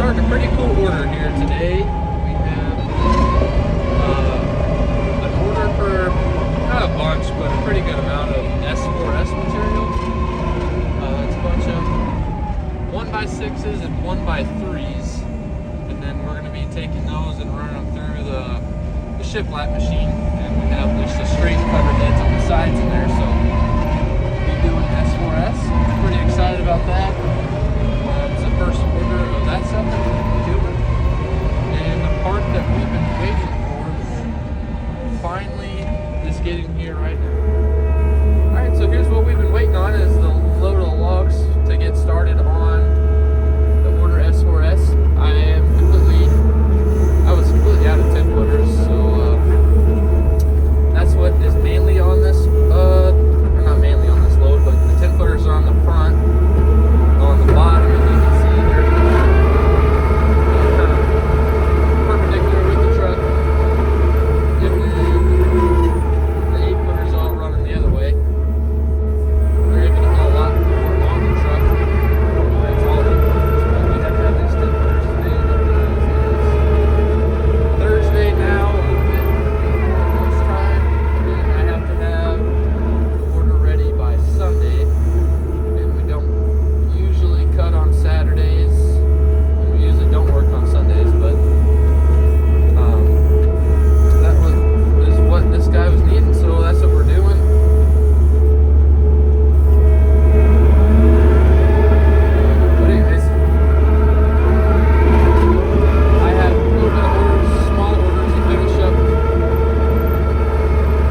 starting a pretty cool order here today. We have an order for not a bunch, but a pretty good amount of S4S material. It's a bunch of 1x6s and 1x3s, and then we're going to be taking those and running them through the shiplap machine. And we have just the straight cover heads on the sides in there, so we'll be doing S4S. Pretty excited about that. It's the first order of that stuff that we're going to be doing. And the part that we've been waiting for finally is getting here right now. Alright, so here's what we've been waiting on is the load of logs to get started on the order S4S. I was completely out of 10 footers, so that's what is mainly on this, or not mainly on this load, but the 10 footers are on the front. On the bottom, as you can see, they're kind of perpendicular with the truck. And then the 8 footers all running the other way. They're able to haul a lot more on the truck. It's all 8 footers, but we have to have these 10 footers today. It's Thursday now, a little bit close time, and I have to have the order ready by Sunday. Cut on Saturdays, and we usually don't work on Sundays, but that is what this guy was needing, so that's what we're doing. But anyways, I have a little bit of orders, small orders to finish up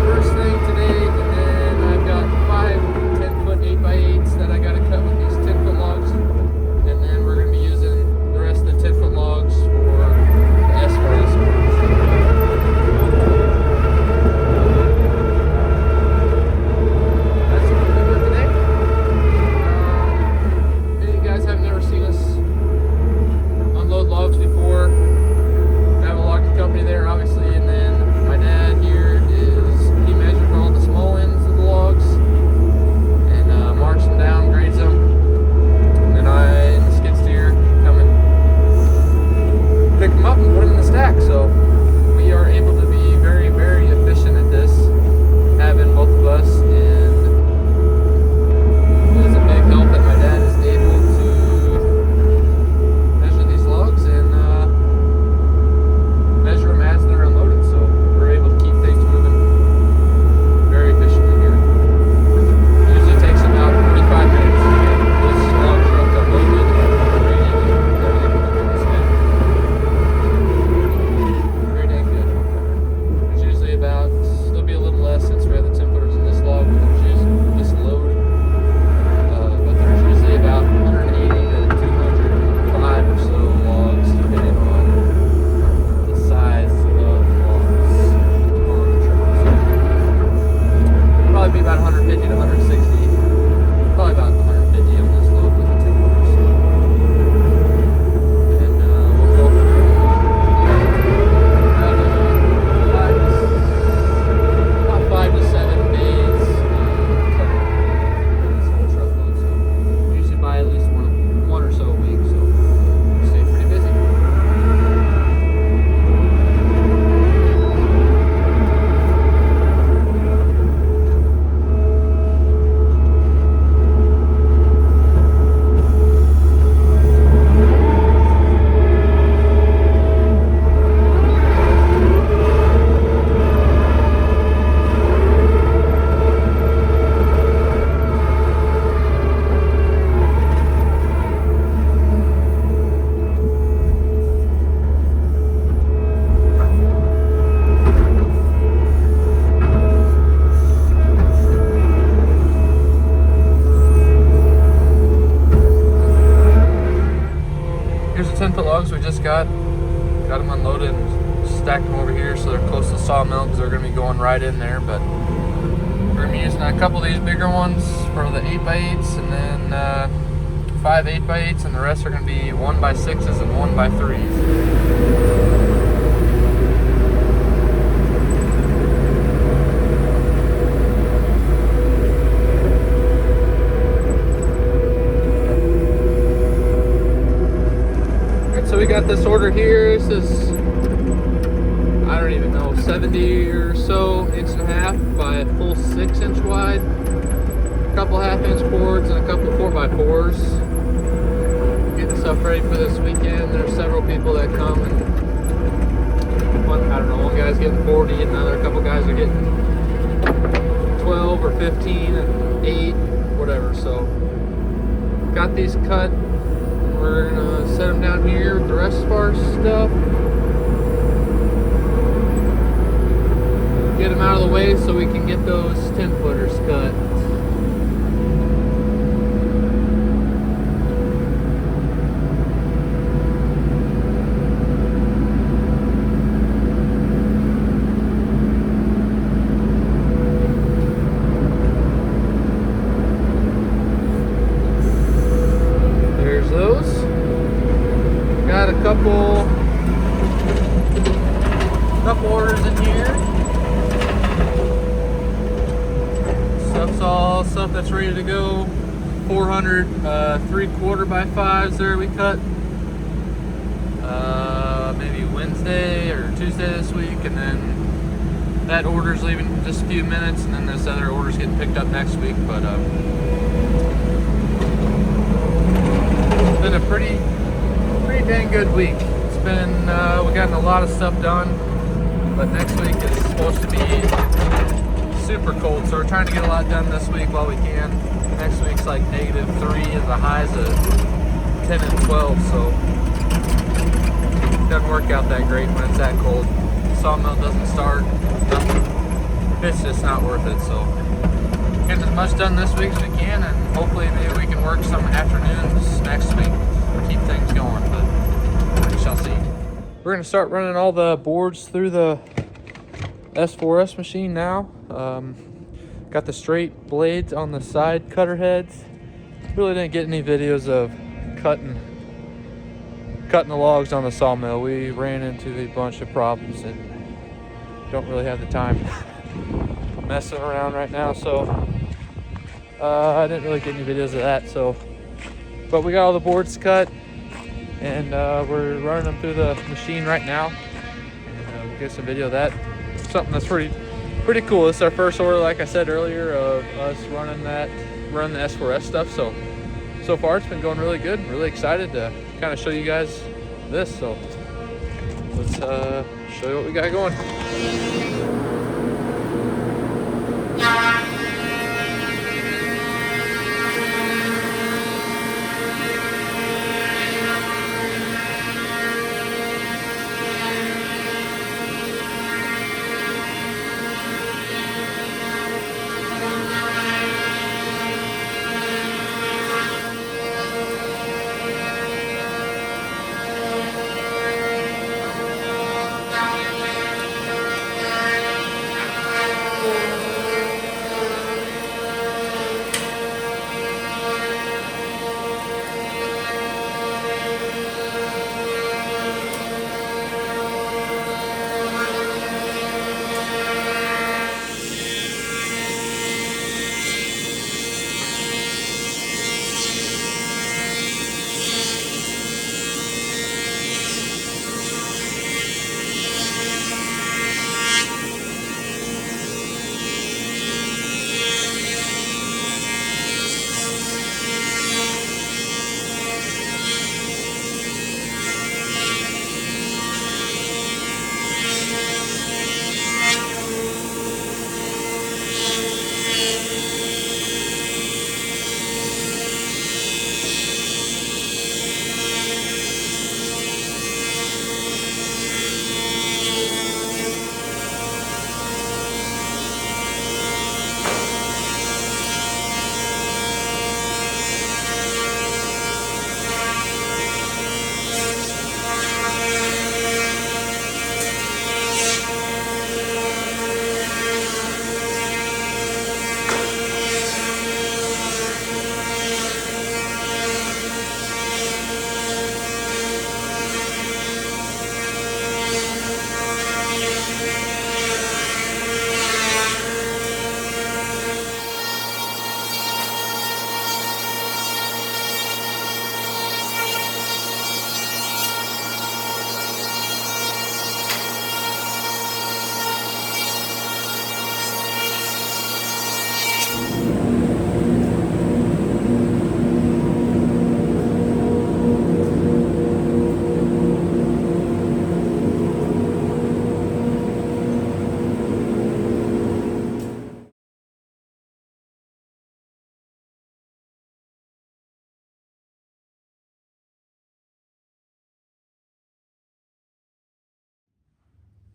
first thing today, and then I've got 5 10-foot 8x8s that I got to cut with these 10-foot logs. And then we're going to be using the rest of the 10-foot logs for the S4S. That's what we're doing today. If you guys have never seen us unload logs before, we have a logging company there, obviously, and then my dad here he measures all the small ends of the logs and marks them down, grades them. And I and the skid steer come and pick them up and put them in the stack. So we are able to be very, very efficient at this, having both of us. And it is a big help that my dad is able to measure these logs and measure them as they're unloaded. So we're able to keep things moving very efficiently here. It usually takes about 45 minutes to get this log truck unloaded and graded and everything put in the stack. Very dang good. There's usually about, there'll be a little less since we have the 10 footers in this log, but there's usually this load. But there's usually about 180 to 205 or so logs, depending on the size of logs on the truck. So probably be about 150 to 160. Probably about 150 on this load with the 10 footers. And we'll go through about 5 to 7 days cutting this whole truckload. So usually buy at least one or so a week. So we stay pretty busy. Here's the 10-foot logs we just got them unloaded and stacked them over here so they're close to the sawmill because they're going to be going right in there. But we're going to be using a couple of these bigger ones for the 8x8s, and then 5 8x8s, and the rest are going to be 1x6s and 1x3s. Alright, so we got this order here. This is, I don't even know, 70 or so inch and a half by a full 6-inch wide. A couple 1/2-inch boards and a couple 4x4s. Getting stuff ready for this weekend. There's several people that come, and I don't know, one guy's getting 40, another couple guys are getting 12 or 15 and 8, whatever. So got these cut. We're gonna set them down here with the rest of our stuff. Get them out of the way so we can get those 10-footers cut. Got a couple orders in here. Stuff's all stuff that's ready to go. 400 3/4 by 5s there we cut maybe Wednesday or Tuesday this week, and then that order's leaving in just a few minutes, and then this other order's getting picked up next week. But it's been a pretty dang good week. It's been we've gotten a lot of stuff done, but next week is supposed to be super cold, so we're trying to get a lot done this week while we can. Next week's like -3 and the highs of 10 and 12, so it doesn't work out that great when it's that cold. Sawmill doesn't start, nothing. It's just not worth it. So getting as much done this week as we can, and hopefully maybe we can work some afternoons next week, keep things going, but we shall see. We're gonna start running all the boards through the S4S machine now. Got the straight blades on the side cutter heads. Really didn't get any videos of cutting the logs on the sawmill. We ran into a bunch of problems and don't really have the time messing around right now, so I didn't really get any videos of that. So, but we got all the boards cut, and we're running them through the machine right now, and we'll get some video of that. Something that's pretty cool. This is our first order, like I said earlier, of us running the S4S stuff. So far it's been going really good. I'm really excited to kind of show you guys this. So let's show you what we got going.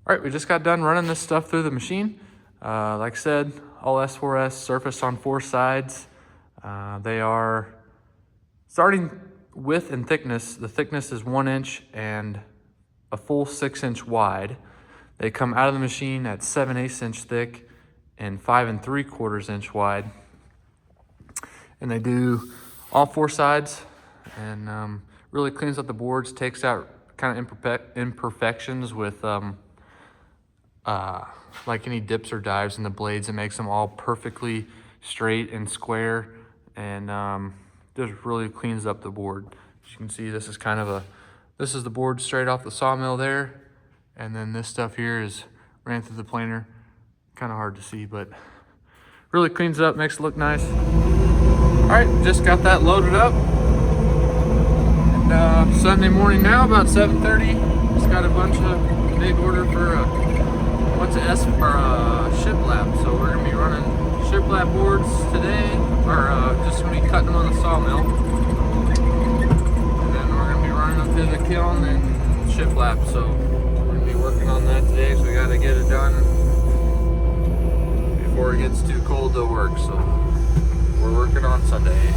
All right, we just got done running this stuff through the machine. Like I said, all S4S surface on 4 sides. They are starting width and thickness. The thickness is 1 inch and a full 6 inch wide. They come out of the machine at 7/8 inch thick and 5 3/4 inch wide. And they do all 4 sides, and really cleans up the boards, takes out kind of imperfections with like any dips or dives in the blades. It makes them all perfectly straight and square, and just really cleans up the board. As you can see, this is kind of this is the board straight off the sawmill there, and then this stuff here is ran through the planer. Kind of hard to see, but really cleans it up, makes it look nice. All right, just got that loaded up. And Sunday morning now, about 7:30. Just got a bunch of big order for what's a shiplap. So we're gonna be running shiplap boards today, or just gonna be cutting them on the sawmill. And then we're gonna be running them through the kiln and shiplap. So we're gonna be working on that today. So we gotta get it done before it gets too cold to work. So we're working on Sunday.